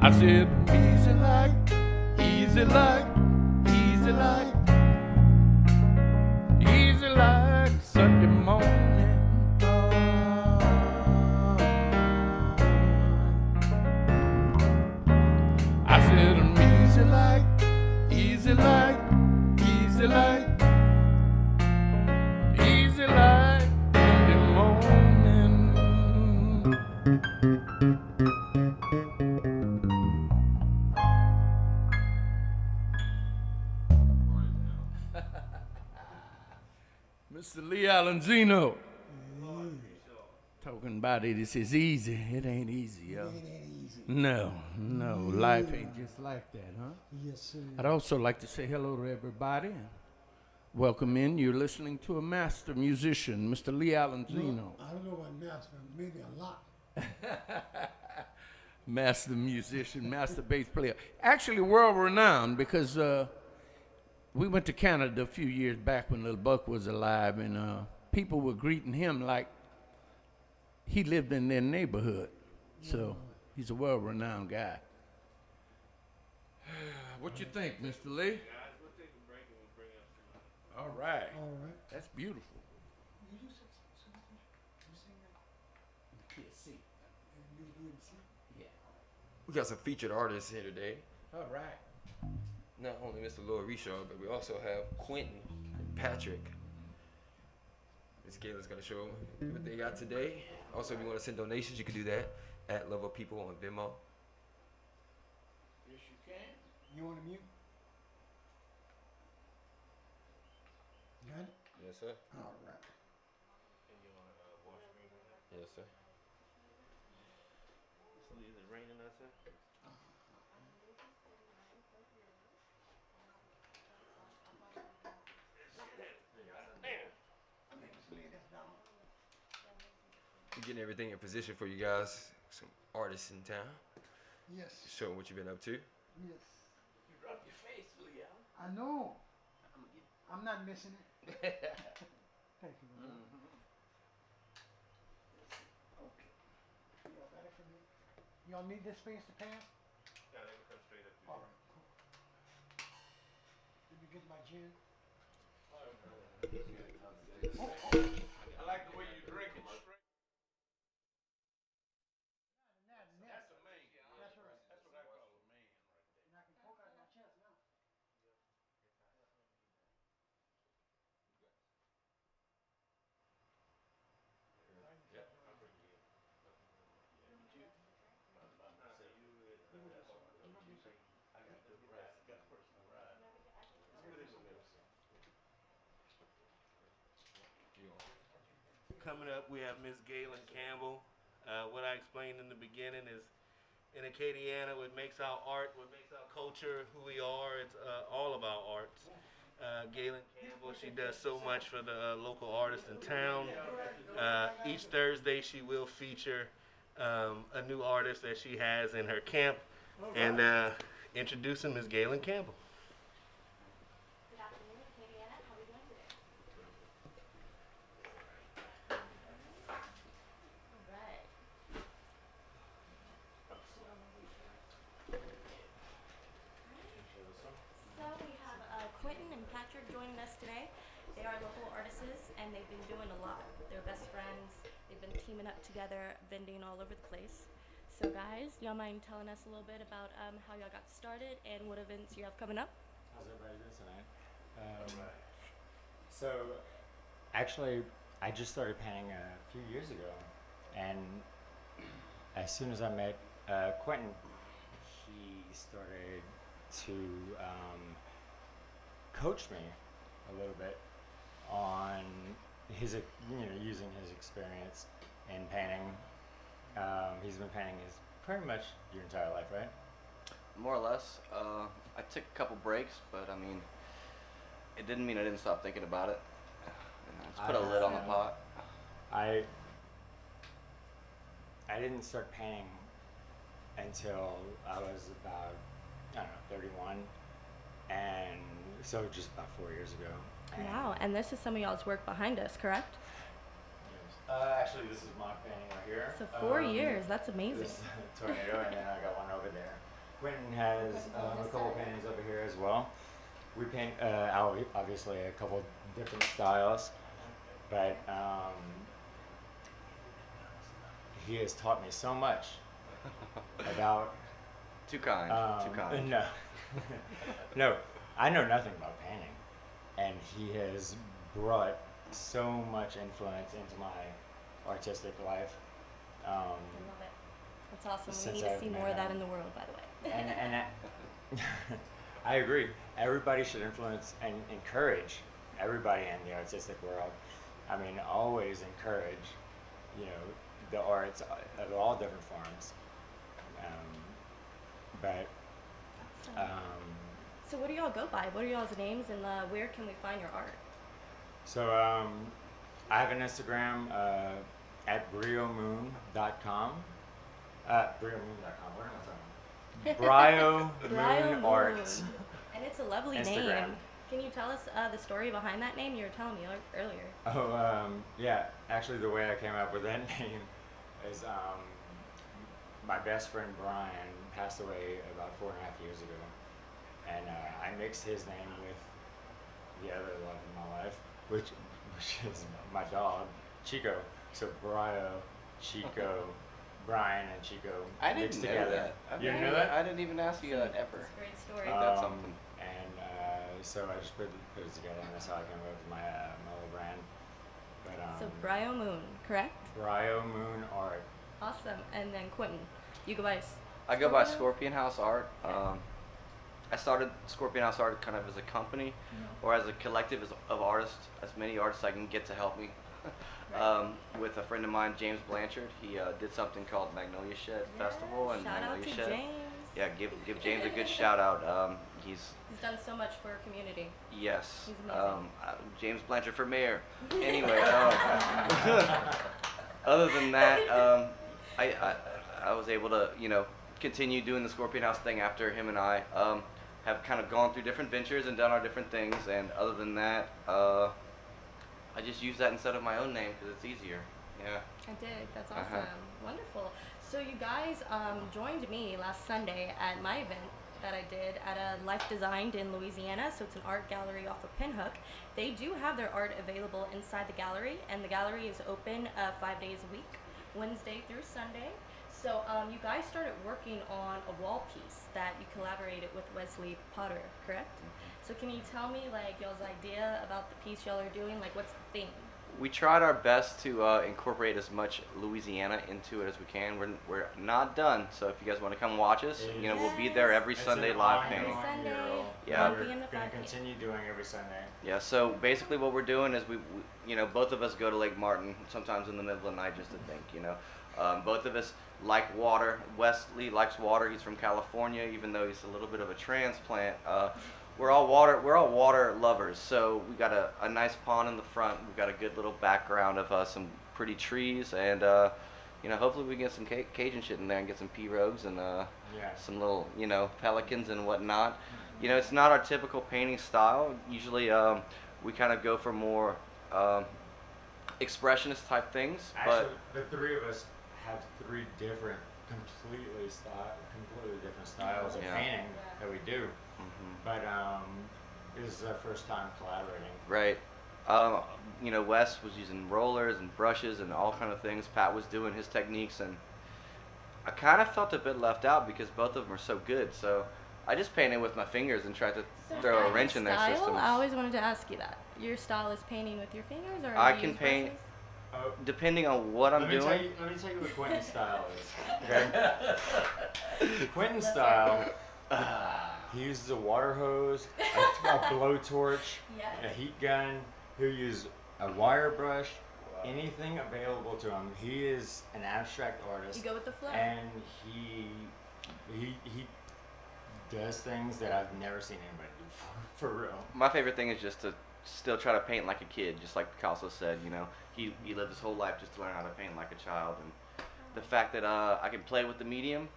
I said, easy like, easy like, easy like, easy like Sunday morning. I said, I'm easy like, easy like, easy like, easy like Sunday morning. Mr. Lee Alenzino. Talking about it, it says easy. It ain't easy, yo. It ain't easy. No, life ain't just like that, huh? Yes, sir. I'd also like to say hello to everybody and welcome in. You're listening to a master musician, Mr. Lee Alenzino. I don't know about master, maybe a lot. Master musician, master bass player. Actually, world renowned because we went to Canada a few years back when Little Buck was alive, and people were greeting him like he lived in their neighborhood. So he's a world renowned guy. What you think, Mr. Lee? We'll take a break and we'll bring up some. All right. All right. That's beautiful. Yeah. We got some featured artists here today. All right. Not only Mr. Lloyd Rishaw, but we also have Quentin and Patrick. Ms. Galen's gonna show what they got today. Also, if you want to send donations, you can do that at Love of People on Venmo. Yes, you can. You want to mute? Got it? Yes, sir. All right. And you want wash screen on that? Yes, sir. So is it raining outside? We're getting everything in position for you guys. Some artists in town. Yes. Showing what you've been up to. Yes. You rub your face, Lee. I know. I'm not missing it. Thank you. Okay. Y'all got it for me? Y'all need this space to pass? Yeah, they will come straight up to you. All right, cool. Let me get my gin. I like the way you drink it straight. That's a man. That's right. That's what I call a man right there. And I can poke out my chest now. Coming up, we have Miss Galen Campbell. What I explained in the beginning is in Acadiana, what makes our art, what makes our culture who we are, it's all about arts. Galen Campbell, she does so much for the local artists in town. Each Thursday, she will feature a new artist that she has in her camp. And introducing Miss Galen Campbell. Good afternoon, Acadiana. How are we doing today? All right. So we have Quentin and Patrick joining us today. They are local artists and they've been doing a lot. They're best friends. They've been teaming up together, vending all over the place. So guys, y'all mind telling us a little bit about how y'all got started and what events you have coming up? How's everybody doing tonight? So, actually, I just started painting a few years ago, and as soon as I met Quentin, he started to coach me a little bit on his, using his experience in painting. He's been painting pretty much your entire life, right? More or less. I took a couple breaks, but I mean, it didn't mean I didn't stop thinking about it. Just put a lid on the pot. I didn't start painting until I was about, I don't know, 31, and so just about 4 years ago. And Wow, and this is some of y'all's work behind us, correct? Actually, this is my painting right here. So 4 years, that's amazing. This tornado, and then I got one over there. Quentin has a couple paintings over here as well. We paint obviously a couple different styles, but he has taught me so much about. Too kind. Too kind. No, no, I know nothing about painting, and he has brought so much influence into my artistic life. I love it. That's awesome. We Since need to I've see met more of that him. in the world, by the way. and I agree. Everybody should influence and encourage everybody in the artistic world. I mean, always encourage, the arts of all different forms. So what do y'all go by? What are y'all's names, and where can we find your art? So I have an Instagram at briomoon.com. Briomoon.com. What am I talking about? Brio Moon Art. And it's a lovely Instagram. name. Can you tell us the story behind that name? You were telling me earlier. Oh, yeah. Actually, the way I came up with that name is my best friend Brian passed away about 4.5 years ago. And I mixed his name with the other love of my life, which is my dog, Chico. So Brio, Chico, Brian, and Chico I mixed didn't know together. that. You didn't know that? I didn't even ask you that ever. It's a great story. That's something. And so I just put it together, and that's how I came up with my little brand. But So Brio Moon, correct? Brio Moon Art. Awesome. And then Quentin, you go by. I go by Scorpion House Art. I started Scorpion House Art kind of as a company or as a collective of artists, as many artists I can get to help me. With a friend of mine, James Blanchard. He did something called Magnolia Shed Festival and Shout out Magnolia to Shed. James. Yeah, give James a good shout out. He's He's done so much for our community. yes. He's amazing. James Blanchard for mayor. Anyway, other than that, I was able to continue doing the Scorpion House thing after him and I have kind of gone through different ventures and done our different things. And other than that, I just use that instead of my own name because it's easier. Yeah. I did. That's awesome. Uh-huh. Wonderful. So you guys joined me last Sunday at my event that I did at a Life Designed in Louisiana. So it's an art gallery off of Pinhook. They do have their art available inside the gallery, and the gallery is open 5 days a week, Wednesday through Sunday. So you guys started working on a wall piece that you collaborated with Wesley Potter, correct? So can you tell me y'all's idea about the piece y'all are doing? What's the theme? We tried our best to incorporate as much Louisiana into it as we can. We're not done, so if you guys want to come watch us, we'll be there every It's Sunday an live ongoing painting. Sunday. mural Yeah. that We're 1 p.m. to going 5 to p.m. continue doing every Sunday. Yeah, so basically what we're doing is we both of us go to Lake Martin sometimes in the middle of the night just to think, both of us like water. Wesley likes water. He's from California, even though he's a little bit of a transplant. We're all water lovers. So we got a nice pond in the front. We've got a good little background of some pretty trees, and hopefully we can get some Cajun shit in there and get some pirogues and some little pelicans and whatnot. It's not our typical painting style. Usually we kind of go for more expressionist type things. Actually, the three of us have three different, completely different styles of Yeah. painting that we do. Mhm. But this is our first time collaborating. Right. Wes was using rollers and brushes and all kind of things. Pat was doing his techniques, and I kind of felt a bit left out because both of them are so good. So I just painted with my fingers and tried to throw a wrench in their style? systems. I always wanted to ask you that. Your style is painting with your fingers, or I you can use paint- brushes? Oh, Depending on what I'm let me doing. tell you what Quentin's style is. Okay. Quentin's Let's style. He uses a water hose, a blowtorch, Yes. a heat gun. He'll use a wire brush, anything available to him. He is an abstract artist, You go with the flow. and he does things that I've never seen anybody do for real. My favorite thing is just to still try to paint like a kid, just like Picasso said. He lived his whole life just to learn how to paint like a child, and the fact that I can play with the medium,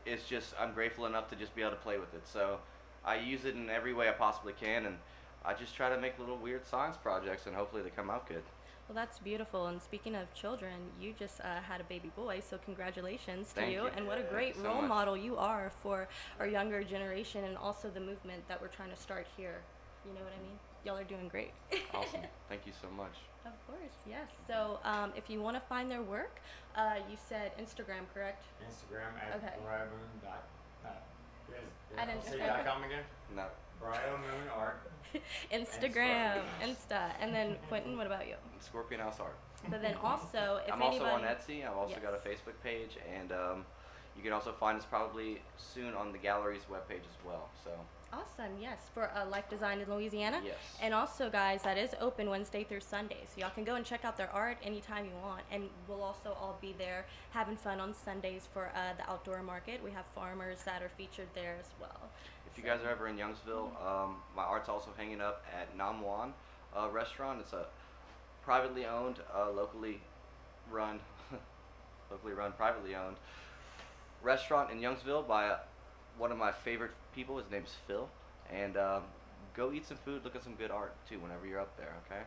it's just I'm grateful enough to just be able to play with it. So I use it in every way I possibly can, and I just try to make little weird science projects, and hopefully they come out good. Well, that's beautiful. And speaking of children, you just had a baby boy, so congratulations to Thank you. you. And what a Thank great you so role much. model you are for our younger generation and also the movement that we're trying to start here. You know what I mean? Y'all are doing great. Awesome. Thank you so much. Of course, yes. So if you want to find their work, you said Instagram, correct? Instagram at Okay. Bryomoon dot. At Say Instagram. .com again. No. Bryomoon Art. Instagram, Insta. And then Quentin, what about you? Scorpion House Art. But then also, if I'm also anybody... on Etsy. I've also got a Yes. Facebook page, and you can also find us probably soon on the gallery's webpage as well. So Awesome, yes, for Life Design in Louisiana. Yes. And also, guys, that is open Wednesday through Sunday. So y'all can go and check out their art anytime you want. And we'll also all be there having fun on Sundays for the outdoor market. We have farmers that are featured there as well. if you guys are ever in Youngsville, my art's also hanging up at Nam Wan restaurant. It's a privately owned, locally run, privately owned restaurant in Youngsville by one of my favorite people. His name's Phil. And go eat some food, look at some good art too whenever you're up there, okay?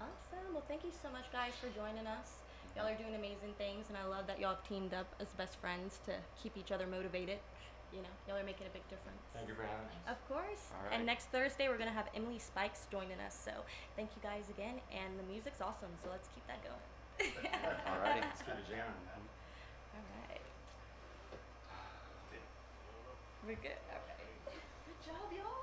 Awesome. Well, thank you so much, guys, for joining us. Y'all are doing amazing things, and I love that y'all have teamed up as best friends to keep each other motivated. You know, y'all are making a big difference. Thank you for having us. Of course. All And right. next Thursday, we're going to have Emily Spikes joining us. So thank you guys again. And the music's awesome, so let's keep that going. Alrighty. Let's keep it jamming. All right. We're good. All right. Good job, y'all.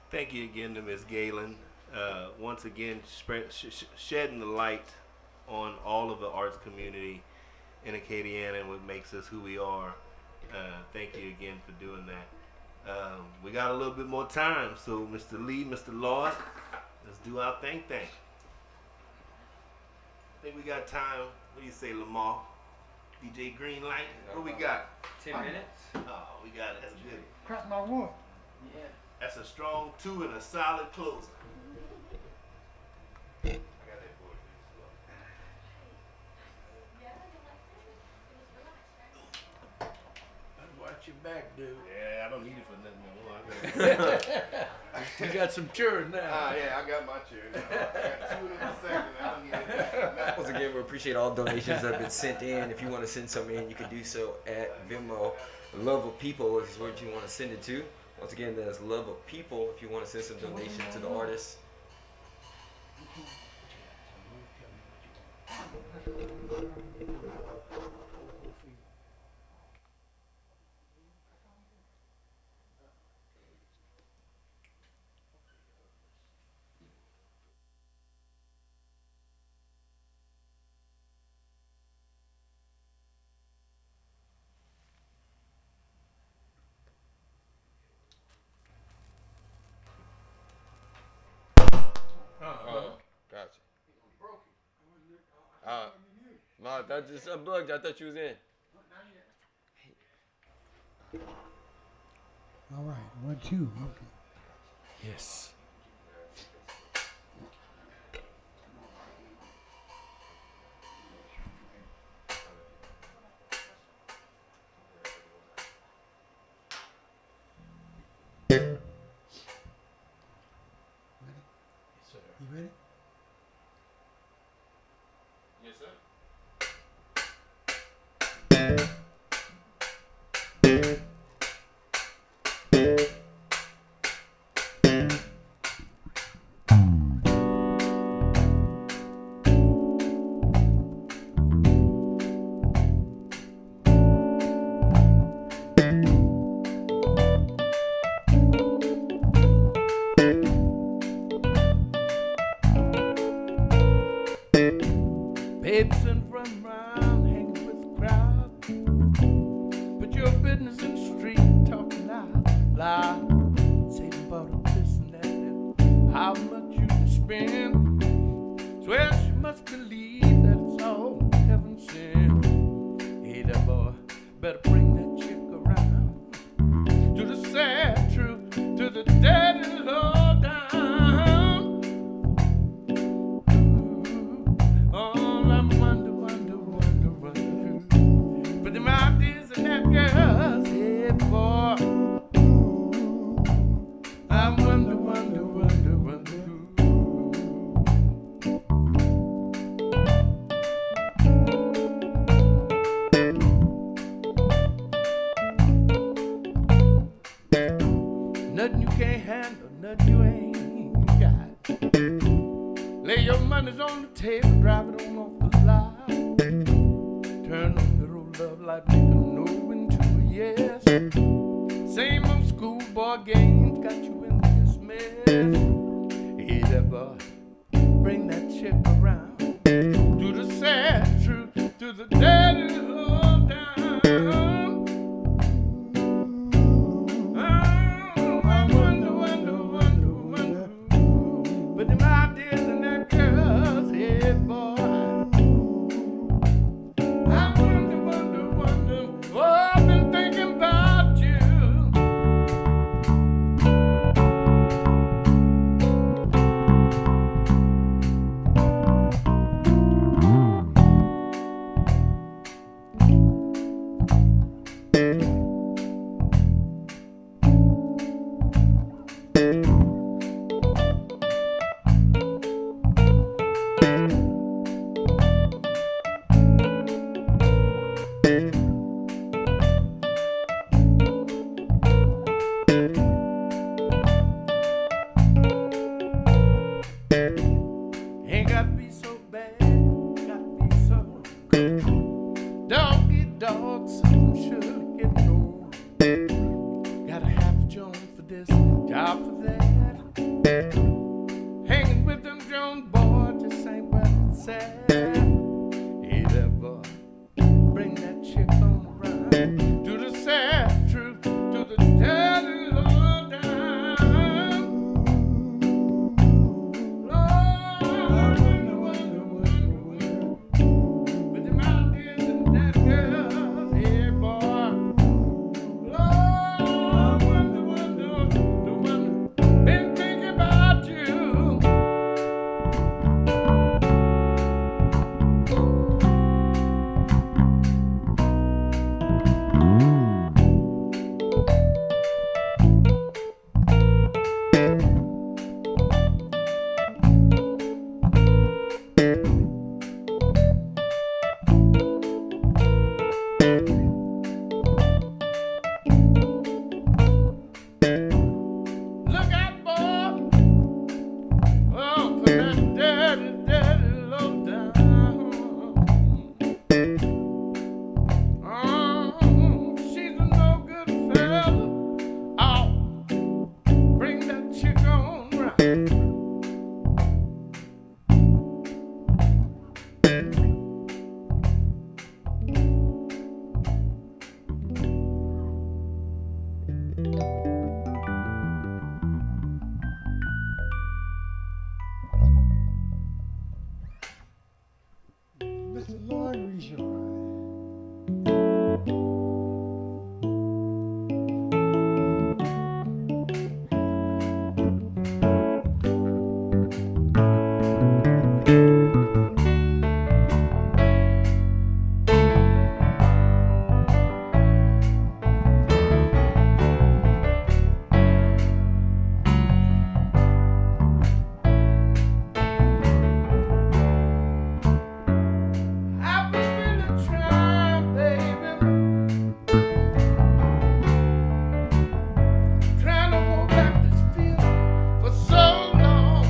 Thank you again to Ms. Galen. Once again, shedding the light on all of the arts community in Acadiana and what makes us who we are. Thank you again for doing that. We got a little bit more time, so Mr. Lee, Mr. Lloyd, let's do our thing. I think we got time. What do you say, Lamar? DJ Greenlight? What we got? 10 minutes. Oh, we got it. That's good. Crack my wood. Yeah. That's a strong 2 and a solid closer. I got that for you. Watch your back, dude. Yeah, I don't need it for nothing more. You got some chairs now. Yeah, I got my chair. I got 2 of them a second. I don't need it. Once again, we appreciate all donations that have been sent in. If you want to send some in, you can do so at Venmo. Love of People is what you want to send it to. Once again, that's Love of People if you want to send some donation to the artist. Oh, gotcha. No, that just unplugged. I thought you was in. All right, 1, 2. Okay. Yes. You ready? Yes, sir. I wonder, wonder, wonder, wonder. Nothing you can't handle, nothing you ain't got. Lay your money's on the table, drive it on off the lot. Turn on the road, love light, make a no into a yes. Same old schoolboy games got you in this mess. Hey there, boy, bring that chick around. Do the sad truth, do the dirty low down. Oh, I wonder, wonder, wonder, wonder. But them ideas in that girl's head, boy. I wonder, wonder, wonder. Oh, I've been thinking about you. Ain't gotta be so bad, gotta be so good. Dog eat dog, system should get old. Gotta have a Jones for this, job for that. Hanging with them Jones boys just ain't what it's said. Hey there, boy, bring that chick on around. Do the sad truth, do the dirty low down. Lord, wonder, wonder, wonder, wonder. With them ideas and that girl's head, boy. Lord, wonder, wonder, wonder, wonder. Been thinking about you. Look out, boy. Oh, for that dirty, dirty low down. Oh, she's a no good fella. Oh, bring that chick on right. Mr. Lloyd Reeshaw. I've been really trying, baby. Trying to hold back this feeling for so long.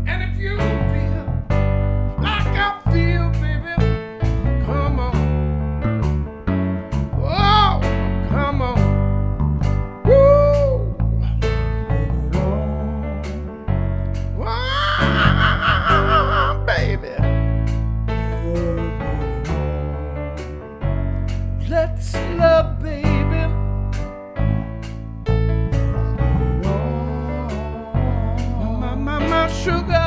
And if you feel like I feel, baby, come on. Oh, come on. Woo! Ah, baby. Let's love, baby. My sugar.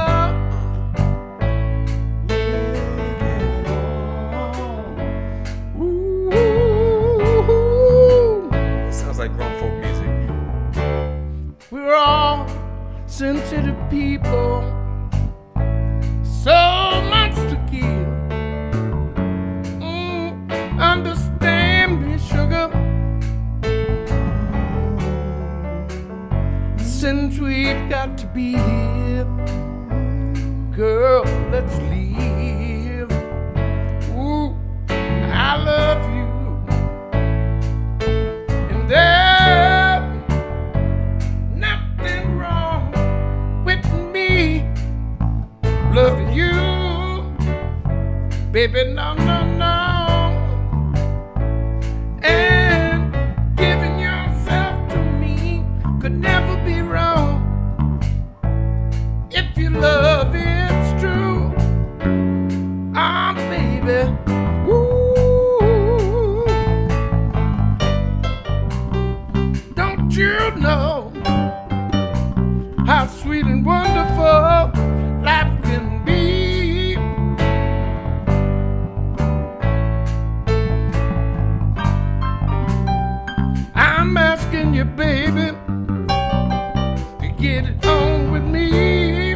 Ooh. It sounds like grown folk music. We're all sensitive people, so much to give. Understand me, sugar. since we've got to be here, girl, let's live. Ooh, I love you, and there's nothing wrong with me loving you, baby, no, no, no. And giving yourself to me could never be wrong. If your love is true, ah, baby, ooh, don't you know how sweet and wonderful life can be? I'm asking you, baby, to get it on with me.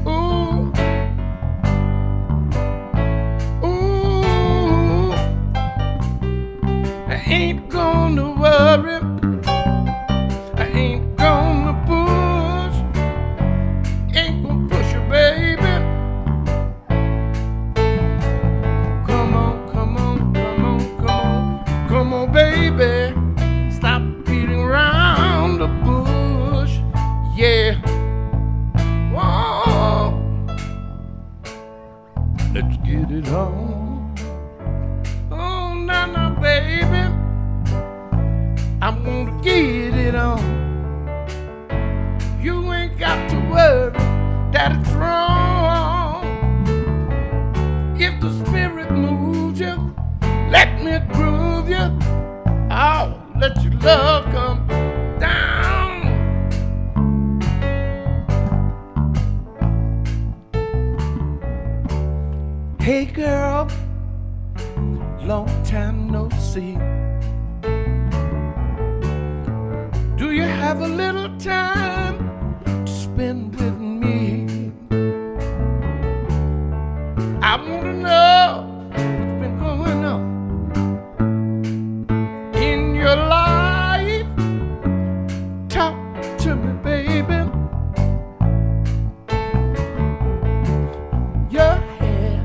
Ooh, ooh, I ain't gonna worry, I ain't gonna push, ain't gonna push you, baby. Come on, come on, come on, come on, come on, baby. Stop beating around the bush, yeah. Whoa, let's get it on. Oh, no, no, baby, I'm gonna get it on. You ain't got to worry that it's wrong. If the spirit moves you, let me groove you. I'll let your love come down. Hey girl, long time no see. Do you have a little time to spend with me? I wanna know what's been going on in your life. Talk to me, baby. Your hair,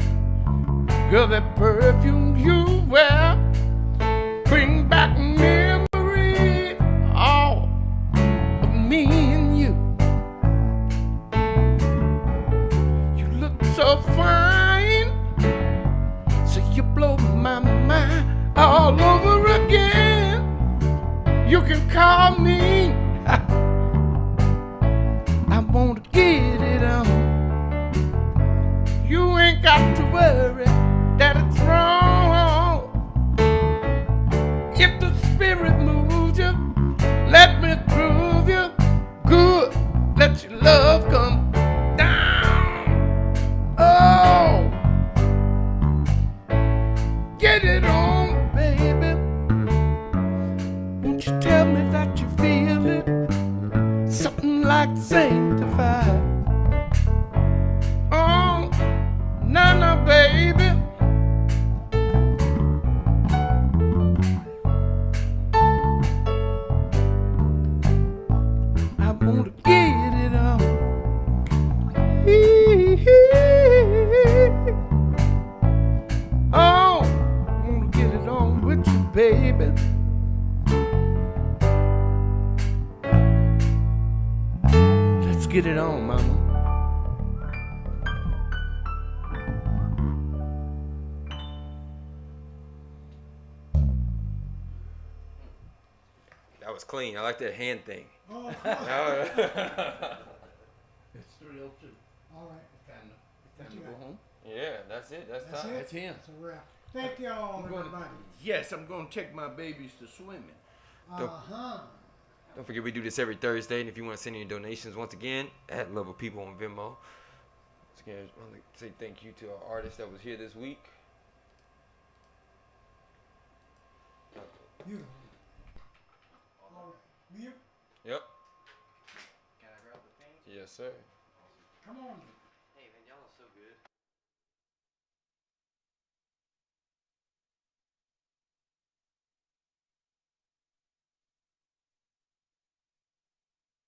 girl, that perfume you wear, bring back memories, all of me and you. You look so fine, so you blow my mind all over again. You can call me. I wanna get it on. You ain't got to worry that it's wrong. If the spirit moves you, let me groove you. Good, let your love come down. Oh, get it on, baby. Won't you tell me that you feel it? Something like sanctified. Oh, no, no, baby. I wanna get it on. Oh, I wanna get it on with you, baby. Let's get it on, mama. That was clean. I like that hand thing. Oh, It's 3:02. all right. Time to go home. Yeah, that's it. That's That's time. it. That's him. That's a wrap. Thank y'all, everybody. Yes, I'm gonna take my babies to swimming. Uh-huh. Don't forget we do this every Thursday, and if you want to send in your donations, once again, at Love of People on Venmo. Once again, I want to say thank you to our artist that was here this week. Beautiful. All right. Liam, Yep. Can I grab the thing? Yes, sir. come on.